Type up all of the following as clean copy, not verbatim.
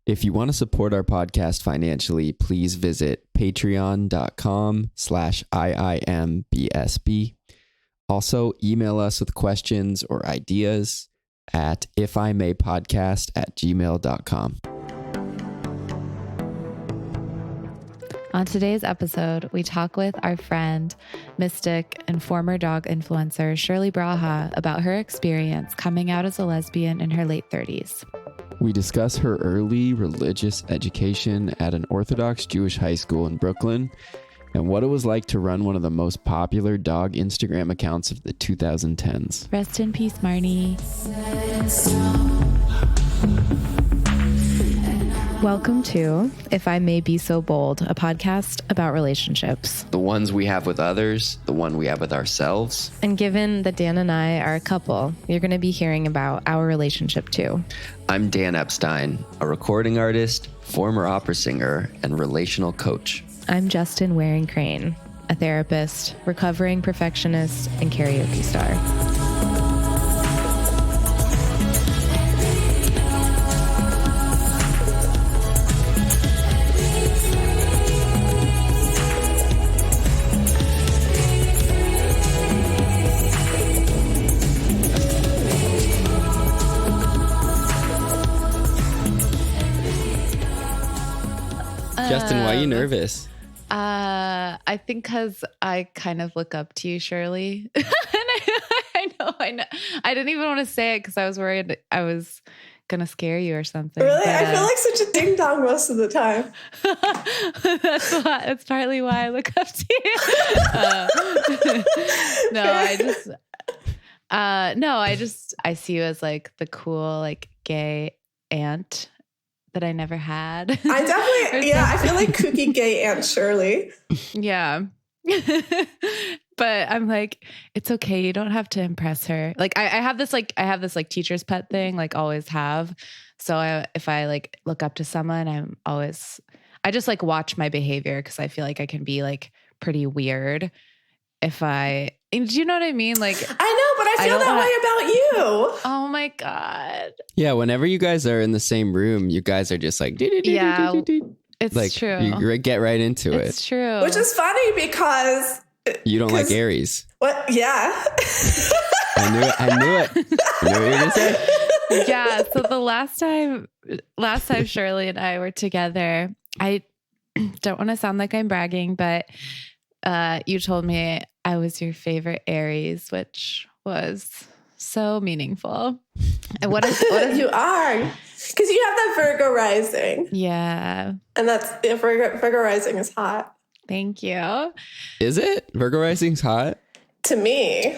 If you want to support our podcast financially, please visit patreon.com/IIMBSB. Also, email us with questions or ideas at ifimaypodcast@gmail.com. On today's episode, we talk with our friend, mystic, and former dog influencer, Shirley Braha, about her experience coming out as a lesbian in her late 30s. We discuss her early religious education at an Orthodox Jewish high school in Brooklyn and what it was like to run one of the most popular dog Instagram accounts of the 2010s. Rest in peace, Marnie. Welcome to If I May Be So Bold, a podcast about relationships. The ones we have with others, the one we have with ourselves. And given that Dan and I are a couple, you're going to be hearing about our relationship too. I'm Dan Epstein, a recording artist, former opera singer, and relational coach. I'm Justin Waring Crane, a therapist, recovering perfectionist, and karaoke star. Justin, why are you nervous? I think because I kind of look up to you, Shirley. And I know. I didn't even want to say it because I was worried I was going to scare you or something. Really? But, I feel like such a ding dong most of the time. That's partly why I look up to you. I see you as like the cool, like gay aunt that I never had. I definitely, I feel like kooky gay Aunt Shirley. Yeah. But I'm like, it's okay. You don't have to impress her. Like I have this teacher's pet thing, like always have. So if I like look up to someone, I just like watch my behavior because I feel like I can be like pretty weird do you know what I mean? Like, I know, but I feel that way about you. Oh my God. Yeah. Whenever you guys are in the same room, you guys are just like, yeah, it's like, true. You get right into it. It's true. Which is funny because you don't like Aries. What? Yeah. I knew it. I knew what you were going to say. Yeah. So the last time Shirley and I were together, I don't want to sound like I'm bragging, but you told me I was your favorite Aries, which was so meaningful. And what is you are? Because you have that Virgo rising. Yeah. And Virgo rising is hot. Thank you. Is it? Virgo rising's hot? To me.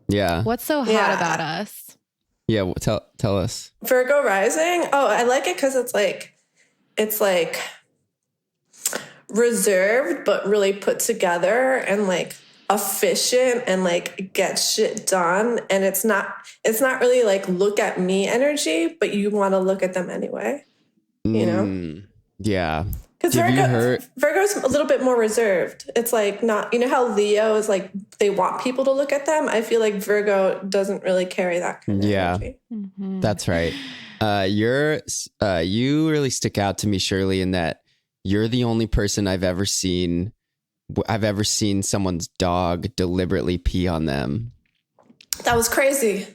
Yeah. What's so hot about us? Yeah. Tell us. Virgo rising? Oh, I like it because it's like reserved, but really put together and like efficient and like get shit done. And it's not really like look at me energy, but you want to look at them anyway. You know? Yeah. Because Virgo's a little bit more reserved. It's like not, you know how Leo is like, they want people to look at them. I feel like Virgo doesn't really carry that kind of energy. Mm-hmm. That's right. You really stick out to me, Shirley, in that you're the only person I've ever seen someone's dog deliberately pee on them. That was crazy.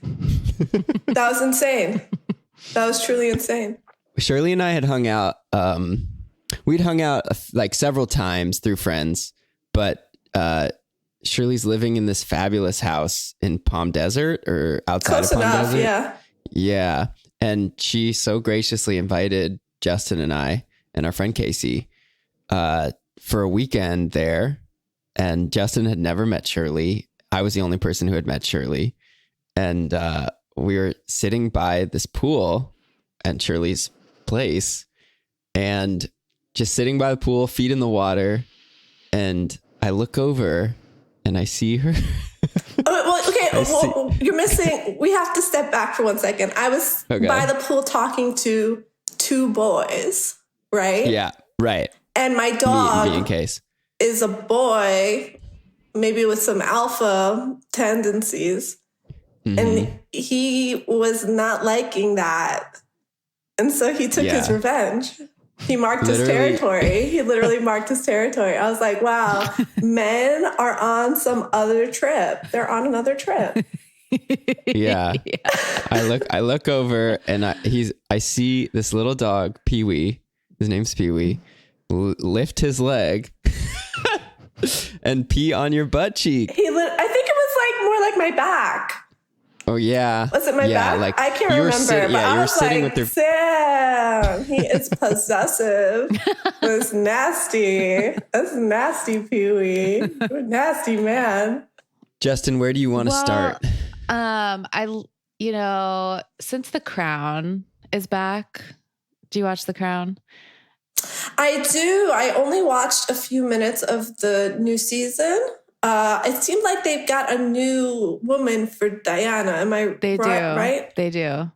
That was insane. That was truly insane. Shirley and I had hung out. We'd hung out like several times through friends, but Shirley's living in this fabulous house in Palm Desert or outside of Palm Desert. Yeah. Yeah. And she so graciously invited Justin and I and our friend Casey for a weekend there. And Justin had never met Shirley. I was the only person who had met Shirley. And we were sitting by this pool at Shirley's place and just sitting by the pool, feet in the water. And I look over and I see her. You're missing. We have to step back for 1 second. I was by the pool talking to two boys, right? Yeah, right. And my dog me in case. is a boy, maybe with some alpha tendencies. Mm-hmm. And he was not liking that. And so he took his revenge. He marked his territory. He literally marked his territory. I was like, wow, men are on some other trip. They're on another trip. Yeah. I look over and I see this little dog, Pee-wee. His name's Pee-wee. Lift his leg and pee on your butt cheek. I think it was like more like my back. Oh yeah. Was it my back? Like I can't remember. But I you were was sitting like, with your Sam, he is possessive. That's nasty. That's nasty, Pee-wee. You're a nasty man. Justin, where do you want to start? Since The Crown is back, do you watch The Crown? I do. I only watched a few minutes of the new season. It seemed like they've got a new woman for Diana. Am I right? They do.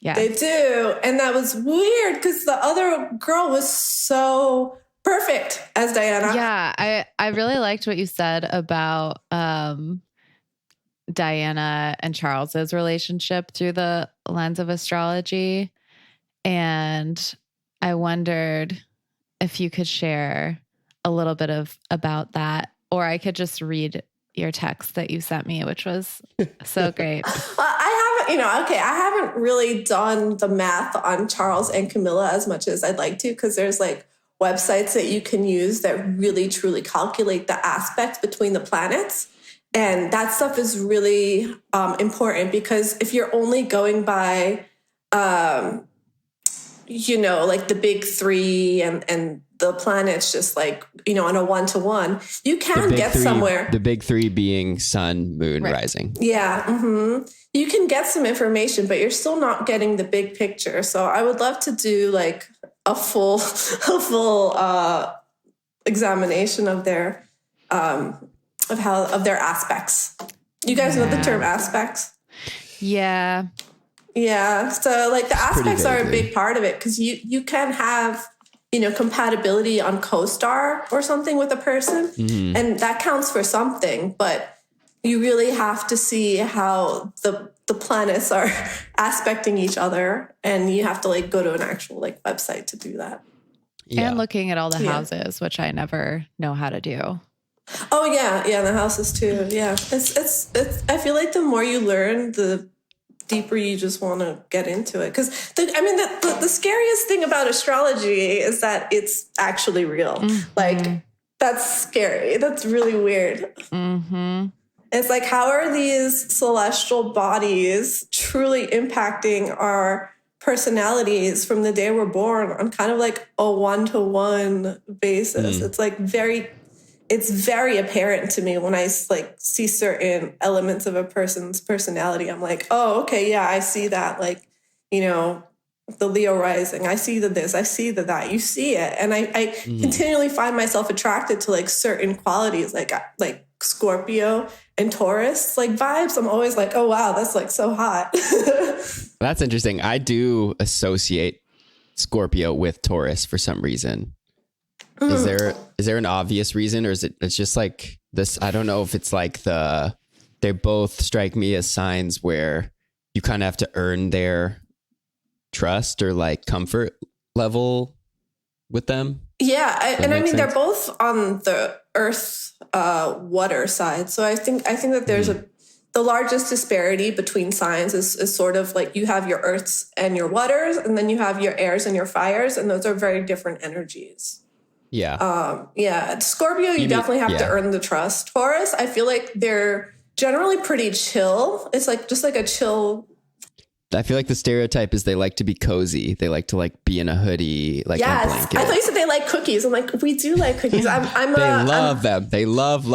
Yeah. They do. And that was weird because the other girl was so perfect as Diana. Yeah. I really liked what you said about Diana and Charles's relationship through the lens of astrology. And I wondered if you could share a little bit about that, or I could just read your text that you sent me, which was so great. I haven't really done the math on Charles and Camilla as much as I'd like to, because there's like websites that you can use that really truly calculate the aspects between the planets. And that stuff is really important, because if you're only going by, like the big three and the planets just like, on a 1-to-1, you can get somewhere. The big three being sun, moon, rising. Yeah. Mm-hmm. You can get some information, but you're still not getting the big picture. So I would love to do like a full examination of their, of their aspects. You guys know the term aspects? Yeah. Yeah. So like the aspects are a big part of it, because you can have, compatibility on co-star or something with a person. Mm-hmm. And that counts for something, but you really have to see how the planets are aspecting each other. And you have to like go to an actual like website to do that. Yeah. And looking at all the houses, which I never know how to do. Oh yeah. Yeah. The houses too. Yeah. It's I feel like the more you learn, the deeper you just want to get into it. Because the scariest thing about astrology is that it's actually real. Mm-hmm. Like, that's scary. That's really weird. Mm-hmm. It's like, how are these celestial bodies truly impacting our personalities from the day we're born on kind of like a 1-to-1 basis? It's very apparent to me when I like see certain elements of a person's personality. I'm like, oh, okay, yeah, I see that. Like, the Leo rising, I see this, I see that. You see it, and I continually find myself attracted to like certain qualities, like Scorpio and Taurus, like vibes. I'm always like, oh wow, that's like so hot. That's interesting. I do associate Scorpio with Taurus for some reason. Is there an obvious reason, or it's just like this? I don't know if it's like they both strike me as signs where you kind of have to earn their trust or like comfort level with them. Yeah. They're both on the earth, water side. So I think that there's the largest disparity between signs is sort of like you have your earths and your waters, and then you have your airs and your fires. And those are very different energies. Yeah. Scorpio, you definitely have to earn the trust. Taurus, I feel like they're generally pretty chill. It's like just like a chill. I feel like the stereotype is they like to be cozy. They like to like be in a hoodie, like yes. a blanket. I thought you said they like cookies. I'm like, we do like cookies. They love them. They love.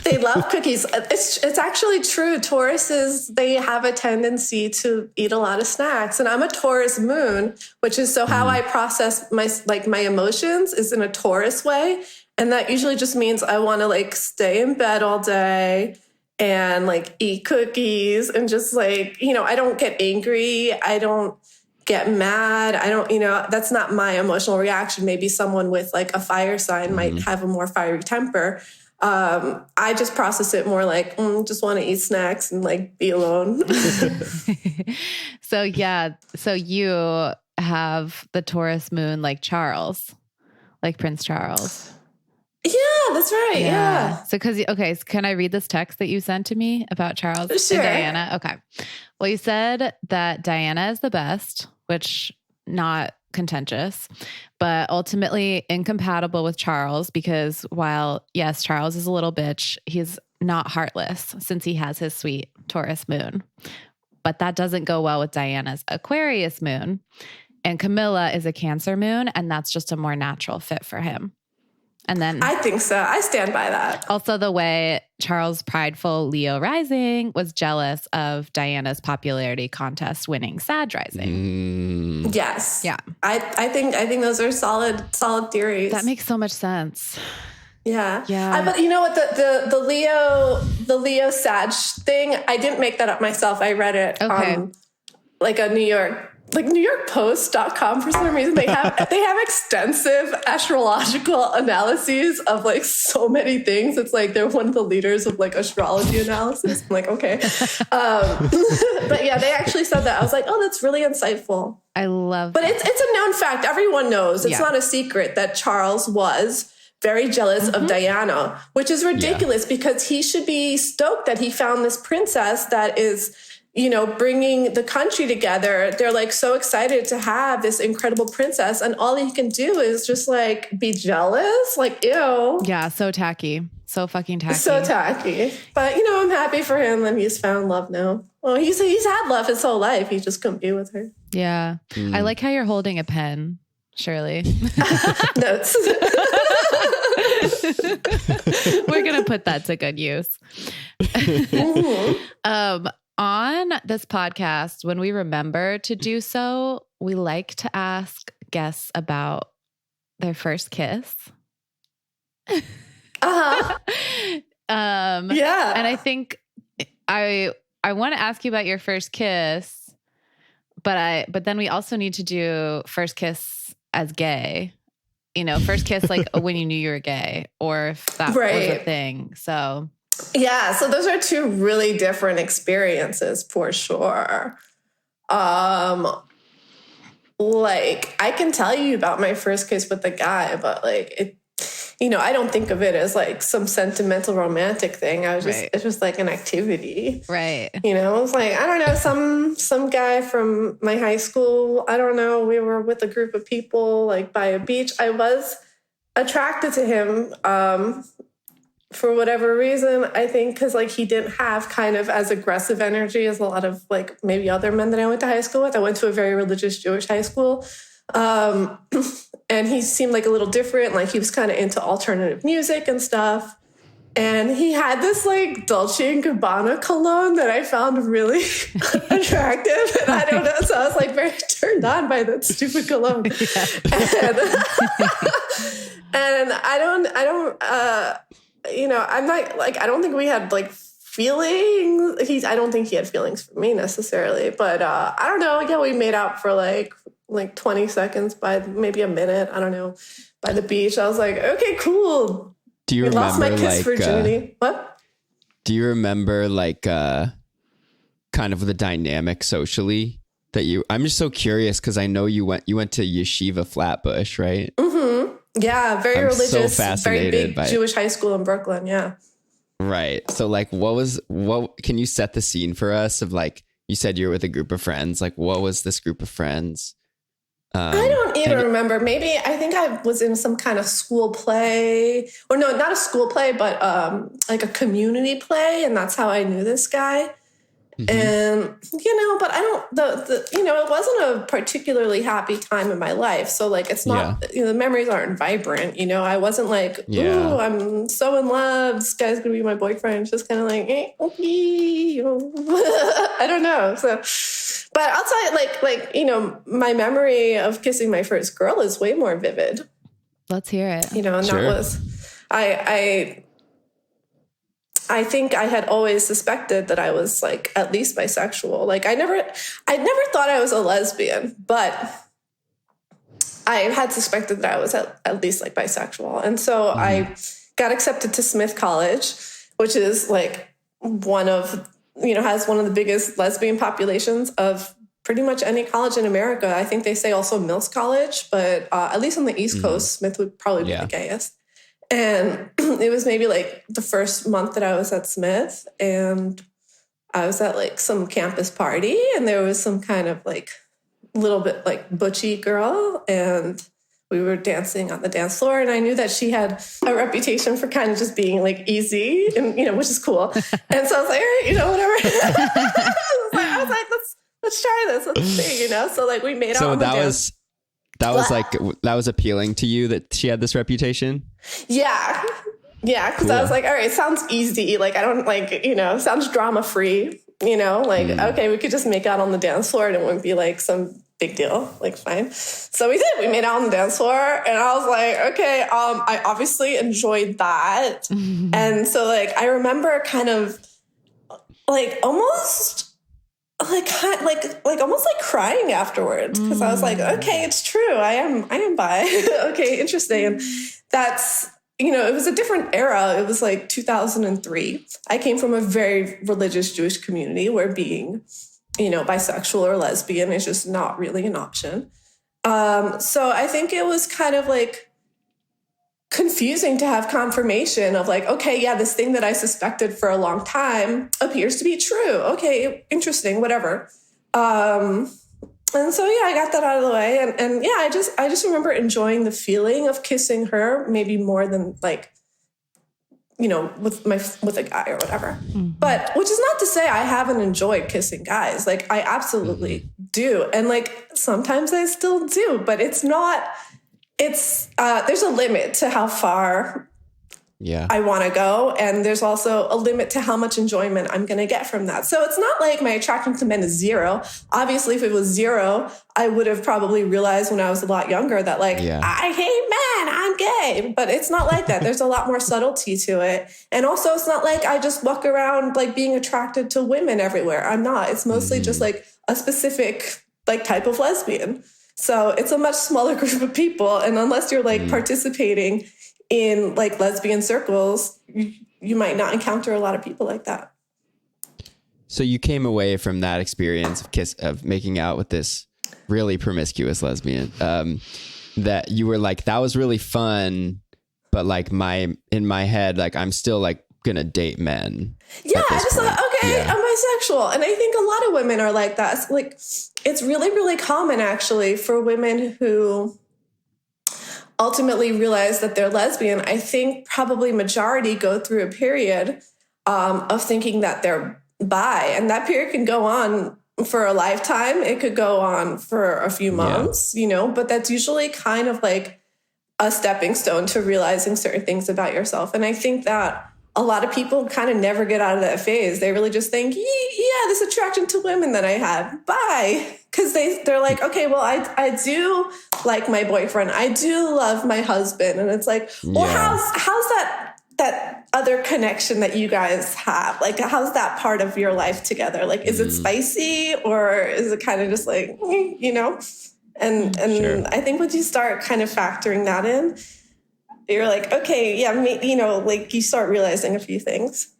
They love cookies. It's actually true. Tauruses, they have a tendency to eat a lot of snacks. And I'm a Taurus moon, which is so how I process my emotions is in a Taurus way. And that usually just means I want to like stay in bed all day and like eat cookies and just like, I don't get angry. I don't get mad. I don't, that's not my emotional reaction. Maybe someone with like a fire sign might have a more fiery temper. I just process it more like, just want to eat snacks and like be alone. So you have the Taurus moon like Charles, like Prince Charles. Yeah, that's right. Yeah. So, can I read this text that you sent to me about Charles Sure. and Diana? Okay. Well, you said that Diana is the best, which not contentious, but ultimately incompatible with Charles because while, yes, Charles is a little bitch, he's not heartless since he has his sweet Taurus moon. But that doesn't go well with Diana's Aquarius moon. And Camilla is a Cancer moon, and that's just a more natural fit for him. And then I think so. I stand by that. Also, the way Charles' prideful Leo rising was jealous of Diana's popularity contest winning Sag rising. Yes. Yeah. I think those are solid theories. That makes so much sense. Yeah. Yeah. But you know what? The Leo Sag thing, I didn't make that up myself. I read it on like a NewYorkPost.com for some reason. They have extensive astrological analyses of like so many things. It's like they're one of the leaders of like astrology analysis. I'm like, okay. But yeah, they actually said that. I was like, oh, that's really insightful. I love But that. it's a known fact. Everyone knows. It's Yeah. not a secret that Charles was very jealous of Diana, which is ridiculous because he should be stoked that he found this princess that is, you know, bringing the country together. They're like so excited to have this incredible princess, and all he can do is just like be jealous. Like, ew. Yeah, so tacky. So fucking tacky. So tacky. But, you know, I'm happy for him that he's found love now. Well, he's had love his whole life. He just couldn't be with her. Yeah. I like how you're holding a pen, Shirley. Notes. We're going to put that to good use. On this podcast, when we remember to do so, we like to ask guests about their first kiss. Uh-huh. Yeah. And I think I want to ask you about your first kiss, but then we also need to do first kiss as gay. You know, first kiss like when you knew you were gay, or if that was a thing. So yeah, so those are two really different experiences for sure. Like I can tell you about my first kiss with the guy, but like it, you know, I don't think of it as like some sentimental romantic thing. It's just like an activity. Right. You know, it was like, I don't know, some guy from my high school. I don't know. We were with a group of people like by a beach. I was attracted to him for whatever reason. I think because like he didn't have kind of as aggressive energy as a lot of like maybe other men that I went to high school with. I went to a very religious Jewish high school. And he seemed like a little different. Like he was kind of into alternative music and stuff. And he had this like Dolce & Gabbana cologne that I found really attractive. And I don't know. So I was like very turned on by that stupid cologne. And I don't, you know, I'm not like, I don't think we had like feelings. I don't think he had feelings for me necessarily, but I don't know. Yeah, we made out for like 20 seconds by maybe a minute. I don't know, by the beach. I was like, okay, cool. Do you remember lost my kiss like virginity? What? Do you remember like kind of the dynamic socially that I'm just so curious because I know you went to Yeshiva Flatbush, right? Mm-hmm. Yeah, very religious, so fascinated very big by Jewish high school in Brooklyn. Yeah. Right. So like what can you set the scene for us of like, you said you were with a group of friends. Like what was this group of friends? I don't even remember. Maybe I think I was in some kind of school play, or no, not a school play, but like a community play, and that's how I knew this guy. Mm-hmm. And you know, but I don't. You know, it wasn't a particularly happy time in my life. So like, it's not. You know, the memories aren't vibrant. You know, I wasn't like, ooh, I'm so in love. This guy's gonna be my boyfriend. It's just kind of like, okay, you know. I don't know. So. But I'll tell you, like you know, my memory of kissing my first girl is way more vivid. Let's hear it. You know, and that was, I think I had always suspected that I was like at least bisexual. Like I never thought I was a lesbian, but I had suspected that I was at least like bisexual. And so I got accepted to Smith College, which is like has one of the biggest lesbian populations of pretty much any college in America. I think they say also Mills College, but at least on the East Coast, Smith would probably be the gayest. And it was maybe like the first month that I was at Smith, and I was at like some campus party, and there was some kind of like little bit like butchy girl, and we were dancing on the dance floor, and I knew that she had a reputation for kind of just being like easy and, you know, which is cool. And so I was like, all right, you know, whatever. I was like, let's try this. Let's see, you know? So like we made out on the dance. That was appealing to you that she had this reputation? Yeah. Yeah. Cause I was like, all right, sounds easy. Like, I don't like, you know, sounds drama free, you know, like, okay, we could just make out on the dance floor and it wouldn't be like some big deal, like fine. So we did. We made out on the dance floor, and I was like, okay, I obviously enjoyed that. And so like I remember kind of like almost like almost like crying afterwards, because I was like, okay, it's true. I am bi. Okay, interesting. And that's, you know, it was a different era. It was like 2003. I came from a very religious Jewish community where being, you know, bisexual or lesbian is just not really an option. So I think it was kind of like confusing to have confirmation of like, okay, yeah, this thing that I suspected for a long time appears to be true. Okay, interesting, whatever. And so, yeah, I got that out of the way. And yeah, I just remember enjoying the feeling of kissing her, maybe more than like, you know, with a guy or whatever. But which is not to say I haven't enjoyed kissing guys. Like I absolutely do. And like sometimes I still do, but there's a limit to how far I want to go. And there's also a limit to how much enjoyment I'm going to get from that. So it's not like my attraction to men is zero. Obviously, if it was zero, I would have probably realized when I was a lot younger that like, I hate men, I'm gay. But it's not like that. There's a lot more subtlety to it. And also it's not like I just walk around like being attracted to women everywhere. I'm not. It's mostly just like a specific like type of lesbian. So it's a much smaller group of people. And unless you're like participating in like lesbian circles, you might not encounter a lot of people like that. So you came away from that experience of making out with this really promiscuous lesbian, that you were like, that was really fun, but like in my head, like I'm still like gonna date men. Yeah, I just thought, okay, I'm bisexual. And I think a lot of women are like that. It's like, it's really, really common actually for women who ultimately realize that they're lesbian. I think probably majority go through a period of thinking that they're bi. And that period can go on for a lifetime. It could go on for a few months, you know, but that's usually kind of like a stepping stone to realizing certain things about yourself. And I think that a lot of people kind of never get out of that phase. They really just think, yeah, this attraction to women that I have, bye. Because they're like, okay, well, I do like my boyfriend. I do love my husband. And it's like, well, how's that other connection that you guys have? Like, how's that part of your life together? Like, is it spicy, or is it kind of just like, you know? And I think once you start kind of factoring that in, you're like, okay, yeah, you know, like you start realizing a few things.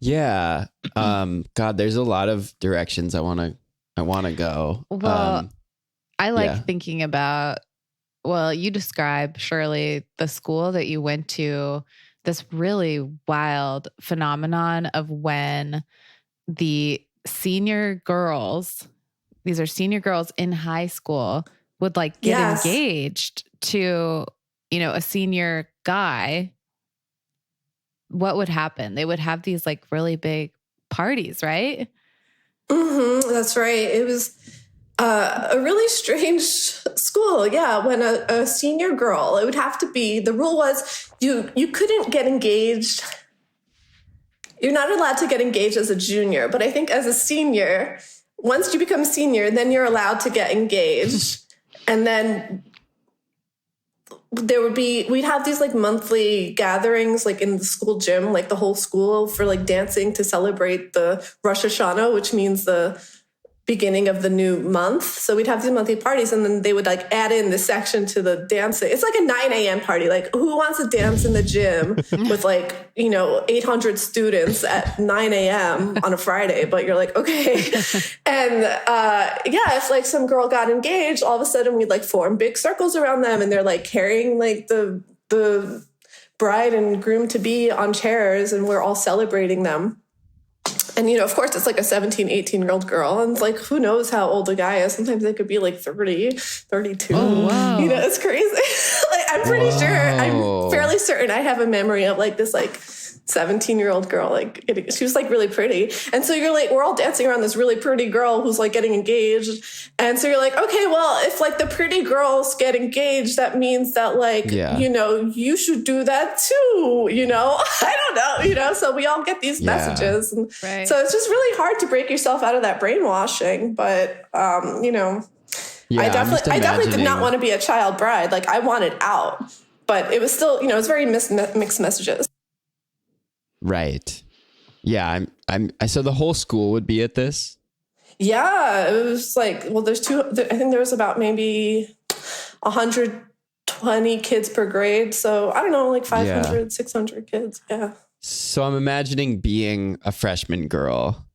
Yeah. God, there's a lot of directions I want to go. Well, I like thinking about, well, you describe, Shirley, the school that you went to, this really wild phenomenon of when the senior girls, these are senior girls in high school, would like get engaged to, you know, a senior guy. What would happen? They would have these like really big parties, right? That's right. It was a really strange school. Yeah. When a senior girl, it would have to be, the rule was you couldn't get engaged. You're not allowed to get engaged as a junior, but I think as a senior, once you become a senior, then you're allowed to get engaged. And then we'd have these like monthly gatherings, like in the school gym, like the whole school, for like dancing to celebrate the Rosh Hashanah, which means the beginning of the new month. So we'd have these monthly parties, and then they would like add in this section to the dancing. It's like a 9 a.m. party. Like, who wants to dance in the gym with like, 800 students at 9 a.m. on a Friday? But you're like, okay. And if like some girl got engaged, all of a sudden we'd like form big circles around them, and they're like carrying like the bride and groom to be on chairs, and we're all celebrating them. And, of course, it's like a 17, 18-year-old girl. And it's like, who knows how old a guy is? Sometimes they could be like 30, 32. Oh, wow. It's crazy. Like, I'm pretty sure, I'm fairly certain I have a memory of like this like 17-year-old girl. Like, she was like really pretty. And so you're like, we're all dancing around this really pretty girl who's like getting engaged. And so you're like, okay, well, if like the pretty girls get engaged, that means that like, you should do that too, I don't know, so we all get these messages. And right. So it's just really hard to break yourself out of that brainwashing. But, I definitely did not want to be a child bride. Like, I wanted out, but it was still, it was very mixed messages. Right. Yeah. So the whole school would be at this? Yeah. It was like, well, I think there was about maybe 120 kids per grade. So I don't know, like 500, 600 kids. Yeah. So I'm imagining being a freshman girl,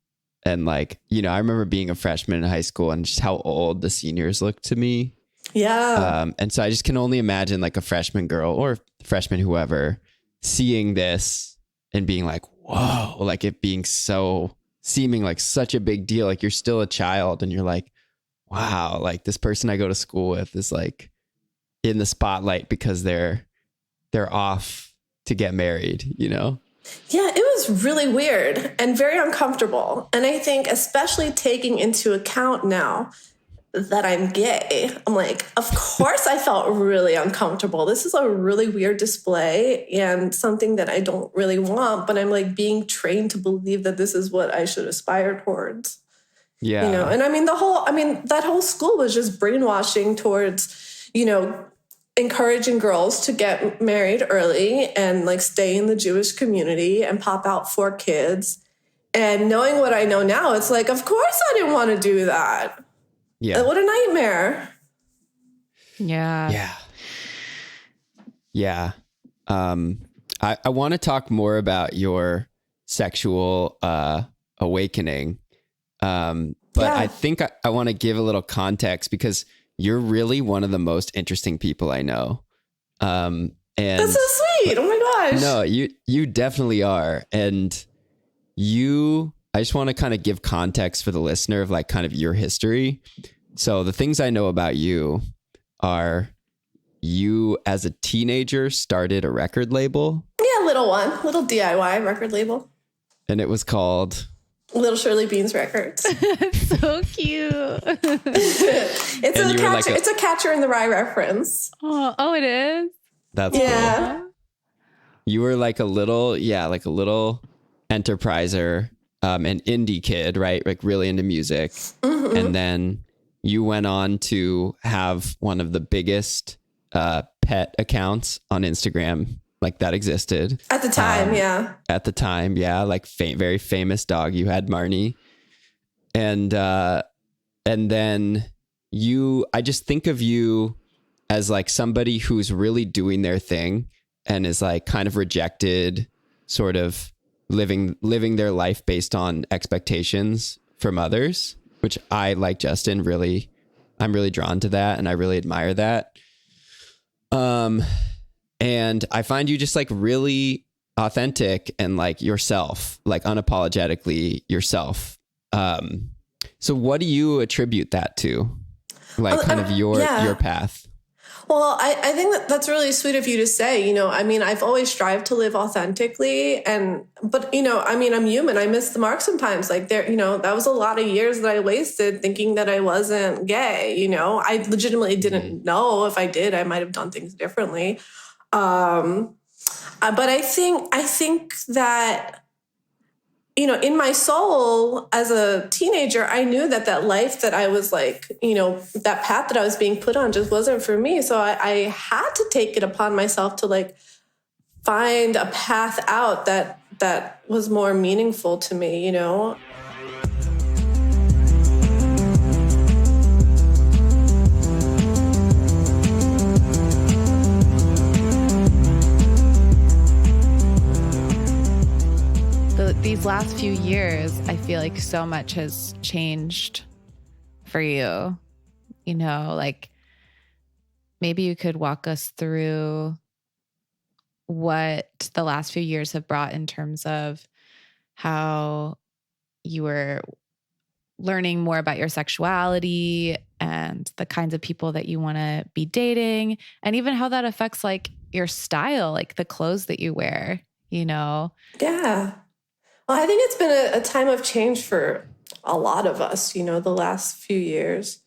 and like, I remember being a freshman in high school and just how old the seniors looked to me. Yeah. And so I just can only imagine like a freshman girl or freshman, whoever, seeing this and being like, whoa, like it being seeming like such a big deal. Like, you're still a child and you're like, wow, like this person I go to school with is like in the spotlight because they're off to get married, Yeah, it was really weird and very uncomfortable. And I think especially taking into account now that I'm gay, I'm like, of course I felt really uncomfortable. This is a really weird display and something that I don't really want, but I'm like being trained to believe that this is what I should aspire towards. Yeah. And that whole school was just brainwashing towards, encouraging girls to get married early and like stay in the Jewish community and pop out 4 kids. And knowing what I know now, it's like, of course I didn't want to do that. Yeah. What a nightmare. Yeah. Yeah. Yeah. I want to talk more about your sexual awakening. But I think I want to give a little context because you're really one of the most interesting people I know. And that's so sweet. Oh my gosh. No, you definitely are. And I just want to kind of give context for the listener of like kind of your history. So the things I know about you are you as a teenager started a record label. Yeah, little DIY record label. And it was called Little Shirley Beans Records. So cute. It's a Catcher in the Rye reference. Oh, it is? That's cool. You were like a little enterpriser, an indie kid, right? Like really into music. Mm-hmm. And then you went on to have one of the biggest pet accounts on Instagram like that existed at the time. Like very famous dog. You had Marnie, and then I just think of you as like somebody who's really doing their thing and is like kind of rejected, sort of living their life based on expectations from others, which I, like Justin, I'm really drawn to that. And I really admire that. And I find you just like really authentic and like yourself, like unapologetically yourself. So what do you attribute that to? Like kind of your path? Well, I think that's really sweet of you to say. I've always strived to live authentically, but I'm human. I miss the mark sometimes. Like that was a lot of years that I wasted thinking that I wasn't gay. I legitimately didn't know. If I did, I might have done things differently. But I think that, in my soul as a teenager, I knew that life that I was like, that path that I was being put on just wasn't for me. So I had to take it upon myself to like find a path out that was more meaningful to me, these last few years, I feel like so much has changed for you. You know, like maybe you could walk us through what the last few years have brought in terms of how you were learning more about your sexuality and the kinds of people that you want to be dating, and even how that affects like your style, like the clothes that you wear, you know? Yeah. Well, I think it's been a time of change for a lot of us, you know, the last few years,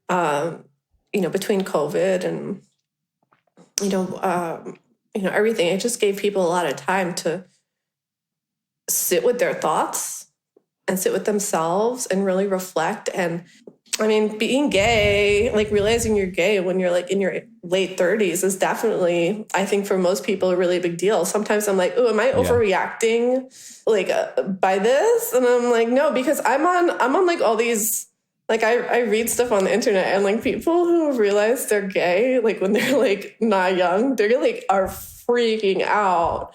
you know, between COVID and, everything. It just gave people a lot of time to sit with their thoughts and sit with themselves and really reflect. And I mean, being gay, like realizing you're gay when you're like in your late 30s is definitely, I think for most people, a really big deal. Sometimes I'm like, oh, am I overreacting like by this? And I'm like, no, because I'm on like all these, like I read stuff on the internet and like people who realize they're gay, like when they're like not young, they're like are freaking out.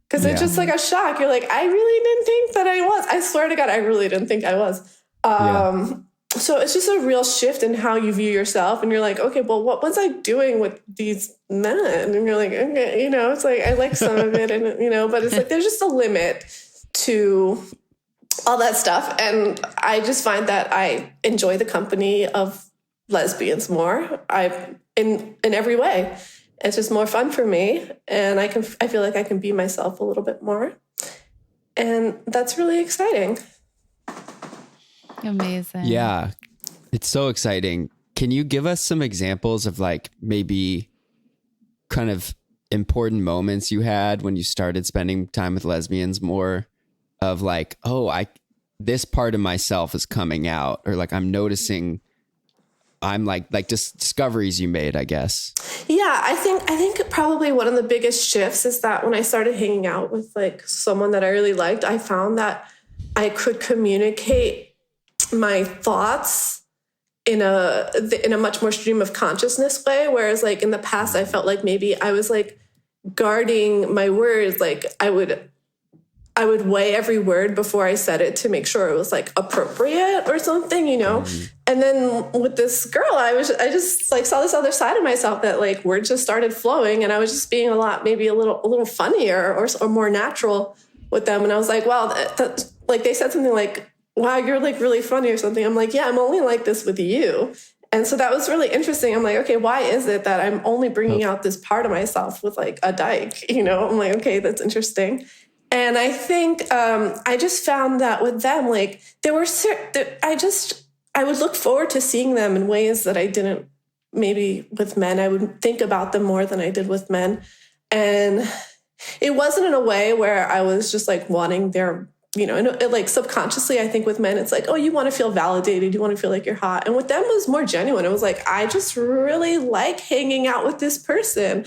Because it's just like a shock. You're like, I really didn't think that I was. I swear to God, I really didn't think I was. So it's just a real shift in how you view yourself. And you're like, okay, well, what was I doing with these men? And you're like, okay, you know, it's like, I like some of it, and, you know, but it's like, there's just a limit to all that stuff. And I just find that I enjoy the company of lesbians more. In every way. It's just more fun for me. And I feel like I can be myself a little bit more. And that's really exciting. Amazing. Yeah, it's so exciting. Can you give us some examples of like maybe kind of important moments you had when you started spending time with lesbians more, of like, oh, this part of myself is coming out, or like I'm noticing I'm like just discoveries you made, I guess. Yeah, I think probably one of the biggest shifts is that when I started hanging out with like someone that I really liked, I found that I could communicate my thoughts in a much more stream of consciousness way. Whereas like in the past, I felt like maybe I was like guarding my words. Like I would weigh every word before I said it to make sure it was like appropriate or something, you know? And then with this girl, I just like saw this other side of myself that like words just started flowing, and I was just being maybe a little funnier or more natural with them. And I was like, wow, that like they said something like, wow, you're like really funny or something. I'm like, yeah, I'm only like this with you. And so that was really interesting. I'm like, okay, why is it that I'm only bringing out this part of myself with like a dyke, you know? I'm like, okay, that's interesting. And I think I just found that with them, like there were I would look forward to seeing them in ways that I didn't maybe with men. I would think about them more than I did with men. And it wasn't in a way where I was just like wanting their, you know, and like subconsciously, I think with men, it's like, oh, you want to feel validated. You want to feel like you're hot. And with them, it was more genuine. It was like, I just really like hanging out with this person.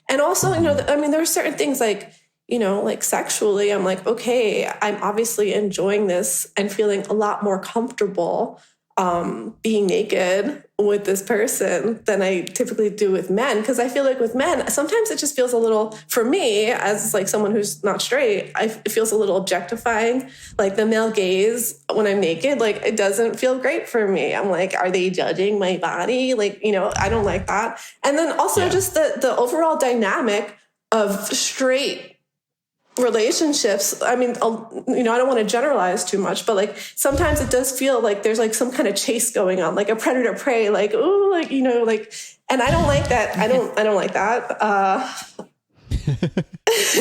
And also, you know, I mean, there were certain things like, you know, like sexually, I'm like, okay, I'm obviously enjoying this and feeling a lot more comfortable being naked with this person than I typically do with men. Because I feel like with men, sometimes it just feels a little, for me, as like someone who's not straight, it feels a little objectifying. Like the male gaze when I'm naked, like it doesn't feel great for me. I'm like, are they judging my body? Like, you know, I don't like that. And then also just the overall dynamic of straight relationships. I mean, you know, I don't want to generalize too much, but like sometimes it does feel like there's like some kind of chase going on, like a predator prey, like, oh, like, you know, like, and I don't like that. I don't like that.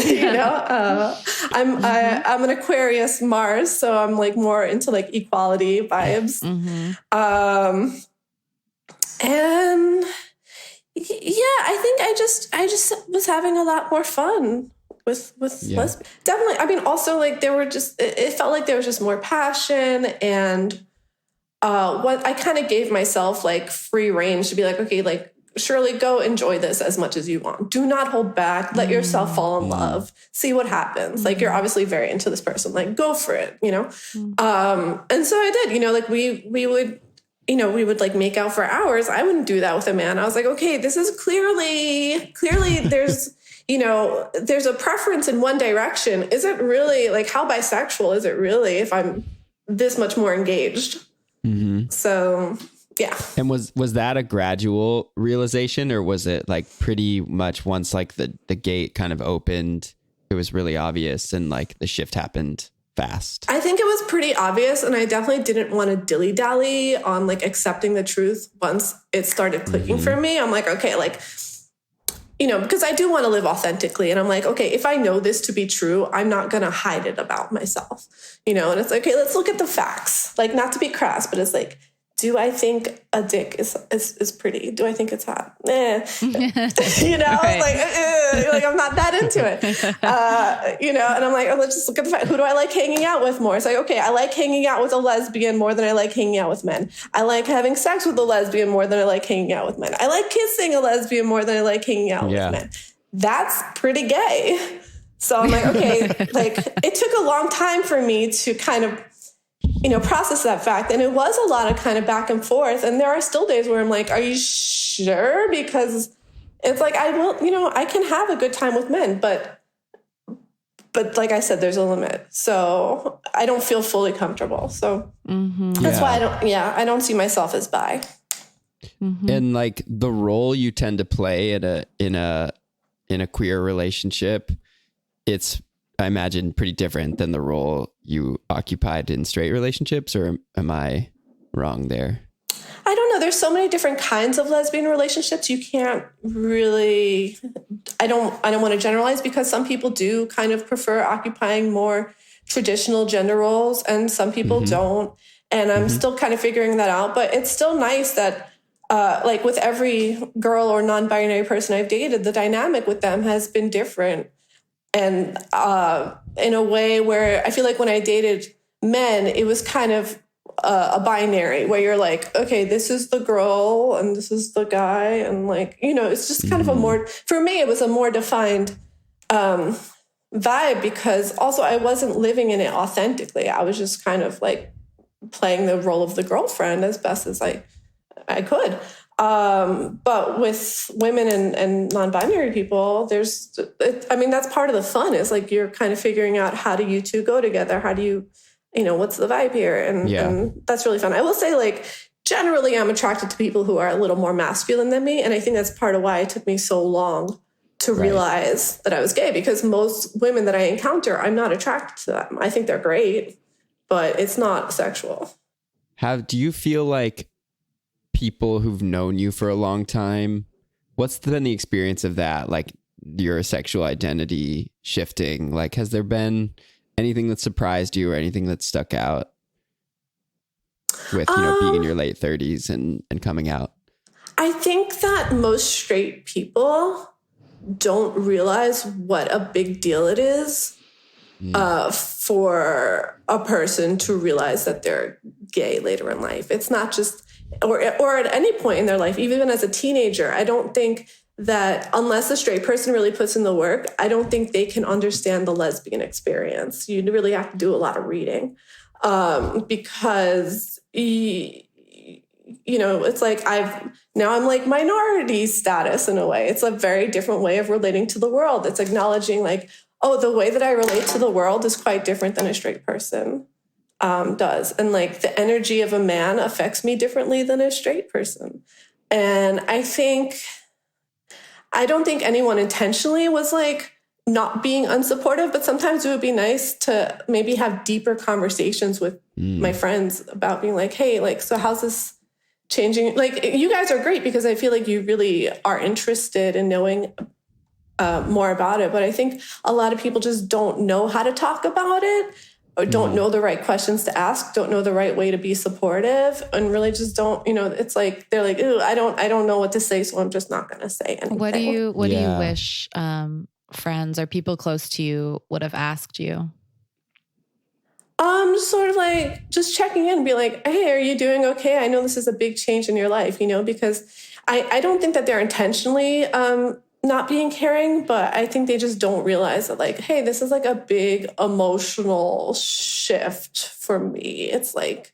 You know, I'm an Aquarius Mars, so I'm like more into like equality vibes. And yeah, I think I just was having a lot more fun with lesbian. Definitely. I mean, also like there were just, it felt like there was just more passion, and what I kind of gave myself like free range to be like, okay, like Shirley, go enjoy this as much as you want. Do not hold back. Let yourself fall in love. See what happens. Like you're obviously very into this person. Like go for it, you know? And so I did, you know, like we would, you know, we would like make out for hours. I wouldn't do that with a man. I was like, okay, this is clearly there's, there's a preference in one direction. Is it really like, how bisexual is it really if I'm this much more engaged? Mm-hmm. So, yeah. And was that a gradual realization, or was it like pretty much once like the gate kind of opened, it was really obvious and like the shift happened fast? I think it was pretty obvious, and I definitely didn't want to dilly-dally on like accepting the truth once it started clicking for me. I'm like, okay, like, because I do want to live authentically, and I'm like, okay, if I know this to be true, I'm not going to hide it about myself, and it's like, okay, let's look at the facts, like, not to be crass, but it's like, do I think a dick is pretty? Do I think it's hot? Right. like I'm not that into it, and I'm like, oh, let's just look at the fact. Who do I like hanging out with more? It's like, okay, I like hanging out with a lesbian more than I like hanging out with men. I like having sex with a lesbian more than I like hanging out with men. I like kissing a lesbian more than I like hanging out with men. That's pretty gay. So I'm like, okay, like it took a long time for me to kind of process that fact. And it was a lot of kind of back and forth. And there are still days where I'm like, are you sure? Because it's like, I can have a good time with men, but like I said, there's a limit. So I don't feel fully comfortable. So that's why I don't see myself as bi. Mm-hmm. And like the role you tend to play in a queer relationship, it's, I imagine, pretty different than the role you occupied in straight relationships, or am I wrong there? I don't know. There's so many different kinds of lesbian relationships. You can't really, I don't want to generalize, because some people do kind of prefer occupying more traditional gender roles and some people don't. And I'm still kind of figuring that out, but it's still nice that like with every girl or non-binary person I've dated, the dynamic with them has been different. And in a way where I feel like when I dated men, it was kind of a binary where you're like, okay, this is the girl and this is the guy. And like, it's just kind of a more, for me, it was a more defined vibe, because also I wasn't living in it authentically. I was just kind of like playing the role of the girlfriend as best as I could. But with women and non-binary people, that's part of the fun, is like, you're kind of figuring out, how do you two go together? How do you, what's the vibe here? And that's really fun. I will say, like, generally I'm attracted to people who are a little more masculine than me. And I think that's part of why it took me so long to realize that I was gay, because most women that I encounter, I'm not attracted to them. I think they're great, but it's not sexual. Do you feel like people who've known you for a long time, what's been the experience of that? Like your sexual identity shifting? Like, has there been anything that surprised you or anything that stuck out with, being in your late 30s and coming out? I think that most straight people don't realize what a big deal it is for a person to realize that they're gay later in life. It's not just, or at any point in their life, even as a teenager. I don't think that unless a straight person really puts in the work, I don't think they can understand the lesbian experience. You really have to do a lot of reading because, it's like I'm like minority status in a way. It's a very different way of relating to the world. It's acknowledging like, oh, the way that I relate to the world is quite different than a straight person does. And like the energy of a man affects me differently than a straight person. And I don't think anyone intentionally was like not being unsupportive, but sometimes it would be nice to maybe have deeper conversations with my friends about being like, hey, like, so how's this changing? Like, you guys are great because I feel like you really are interested in knowing more about it. But I think a lot of people just don't know how to talk about it, or don't know the right questions to ask, don't know the right way to be supportive, and really just don't, it's like, they're like, ooh, I don't know what to say, so I'm just not going to say anything. What do you wish friends or people close to you would have asked you? Just sort of like just checking in and be like, hey, are you doing okay? I know this is a big change in your life, because I don't think that they're intentionally not being caring, but I think they just don't realize that like, hey, this is like a big emotional shift for me. It's like,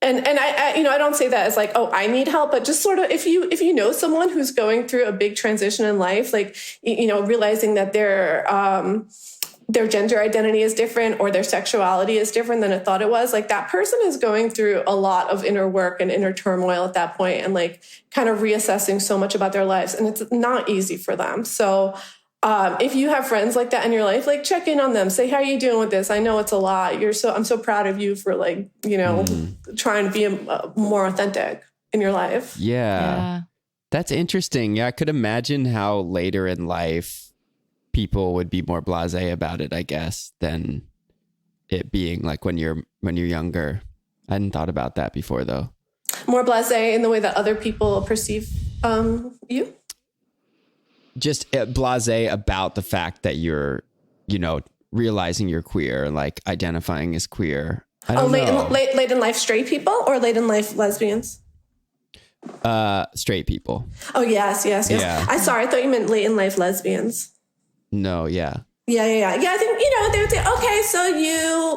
And I, you know, I don't say that as like, oh, I need help, but just sort of if you know someone who's going through a big transition in life, like, you know, realizing that their gender identity is different or their sexuality is different than it thought it was, like that person is going through a lot of inner work and inner turmoil at that point and like kind of reassessing so much about their lives. And it's not easy for them. So if you have friends like that in your life, like check in on them, say, how are you doing with this? I know it's a lot. I'm so proud of you for like, you know, trying to be more authentic in your life. Yeah. That's interesting. Yeah. I could imagine how later in life people would be more blasé about it, I guess, than it being like when you're younger. I hadn't thought about that before though. More blasé in the way that other people perceive you? Just blasé about the fact that you're, you know, realizing you're queer, like identifying as queer. I don't know. Late in life straight people or late in life lesbians? Straight people. Oh, yes. Yeah. I thought you meant late in life lesbians. No, yeah. Yeah. I think, you know, they would say, okay, so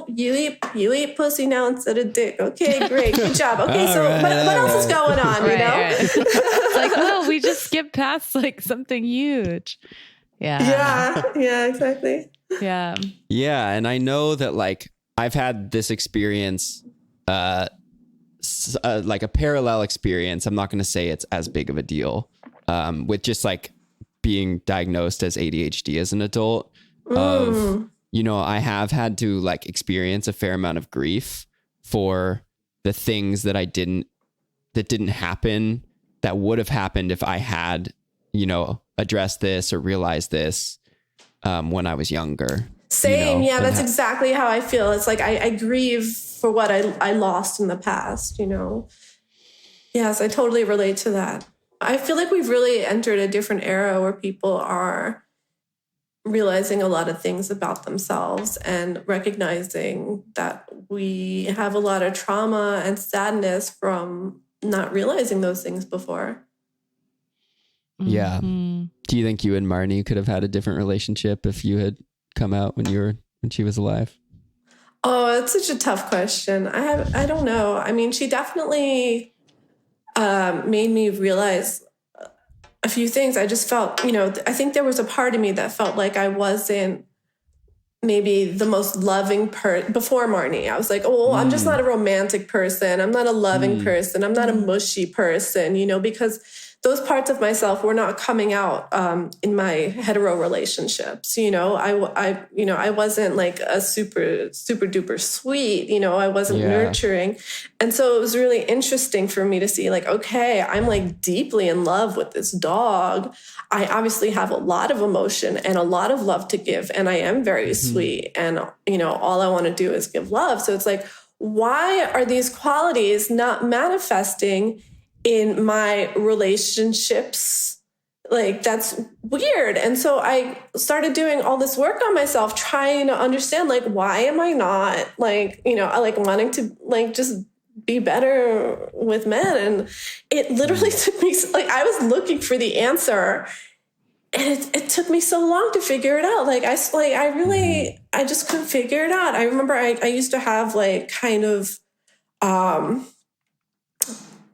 you eat pussy now instead of dick. Okay, great. Good job. Okay, so what else is going on, you know? Right. It's like, well, we just skipped past like something huge. Yeah, exactly. Yeah. Yeah, and I know that like I've had this experience, like a parallel experience. I'm not going to say it's as big of a deal, with just like being diagnosed as ADHD as an adult. Of, you know, I have had to like experience a fair amount of grief for the things that didn't happen that would have happened if I had, you know, addressed this or realized this when I was younger. Same. You know, yeah, that's exactly how I feel. It's like I grieve for what I lost in the past, you know. Yes, I totally relate to that. I feel like we've really entered a different era where people are realizing a lot of things about themselves and recognizing that we have a lot of trauma and sadness from not realizing those things before. Yeah. Do you think you and Marnie could have had a different relationship if you had come out when she was alive? Oh, it's such a tough question. I don't know. I mean, she definitely made me realize a few things. I just felt, you know, I think there was a part of me that felt like I wasn't maybe the most loving before Marnie. I was like, oh, I'm just not a romantic person. I'm not a loving person. I'm not a mushy person, you know, because those parts of myself were not coming out in my hetero relationships. You know, I wasn't like a super duper sweet, you know, I wasn't nurturing. And so it was really interesting for me to see like, okay, I'm like deeply in love with this dog. I obviously have a lot of emotion and a lot of love to give. And I am very sweet. And, you know, all I want to do is give love. So it's like, why are these qualities not manifesting in my relationships? Like, that's weird. And so I started doing all this work on myself, trying to understand, like, why am I not like, you know, I like wanting to like just be better with men. And it literally took me, like, I was looking for the answer and it took me so long to figure it out. Like, I just couldn't figure it out. I remember I used to have like kind of,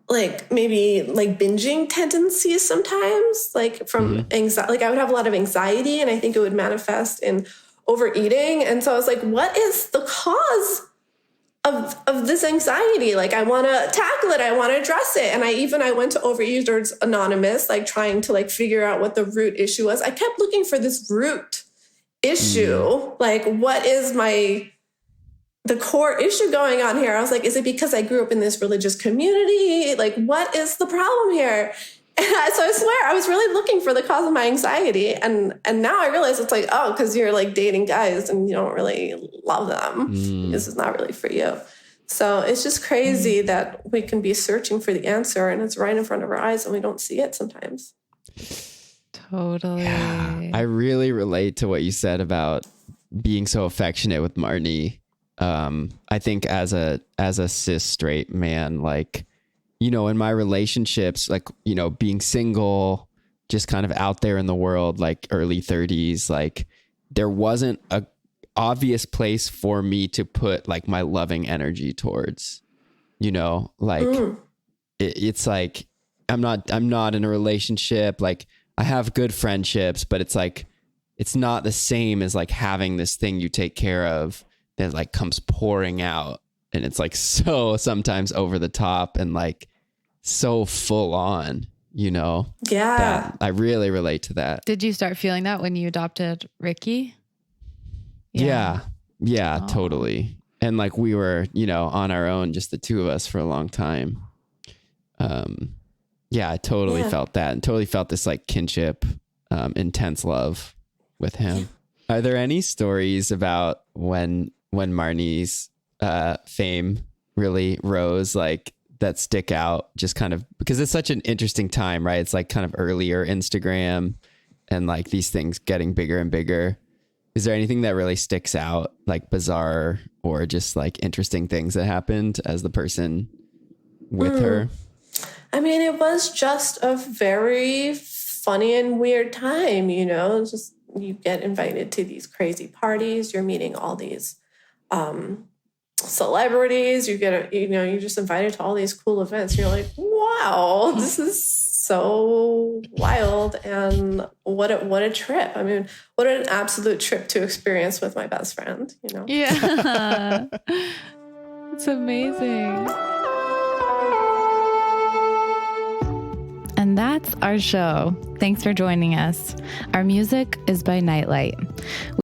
like maybe like binging tendencies sometimes, like from anxiety. Like I would have a lot of anxiety and I think it would manifest in overeating. And so I was like, what is the cause of this anxiety? Like I want to tackle it. I want to address it. And I went to Overeaters Anonymous, like trying to like figure out what the root issue was. I kept looking for this root issue. Like, what is the core issue going on here? I was like, is it because I grew up in this religious community? Like, what is the problem here? And so I swear I was really looking for the cause of my anxiety. And now I realize it's like, oh, because you're like dating guys and you don't really love them. This is not really for you. So it's just crazy that we can be searching for the answer and it's right in front of our eyes and we don't see it sometimes. Totally. Yeah, I really relate to what you said about being so affectionate with Marnie. I think as a cis straight man, like, you know, in my relationships, like, you know, being single, just kind of out there in the world, like early 30s, like there wasn't a obvious place for me to put like my loving energy towards, like it's like, I'm not in a relationship. Like I have good friendships, but it's like, it's not the same as like having this thing you take care of that like comes pouring out. And it's like so sometimes over the top and like so full on, Yeah. that I really relate to that. Did you start feeling that when you adopted Ricky? Yeah, totally. And like we were, on our own, just the two of us for a long time. I totally felt that and totally felt this like kinship, intense love with him. Are there any stories about when Marnie's fame really rose, like that stick out, just kind of because it's such an interesting time, right? It's like kind of earlier Instagram and like these things getting bigger and bigger. Is there anything that really sticks out, like bizarre or just like interesting things that happened as the person with her? I mean, it was just a very funny and weird time, just you get invited to these crazy parties. You're meeting all these celebrities. You're just invited to all these cool events. You're like, wow, this is so wild. And what a trip. I mean, what an absolute trip to experience with my best friend, Yeah. It's amazing. And that's our show. Thanks for joining us. Our music is by Nightlight.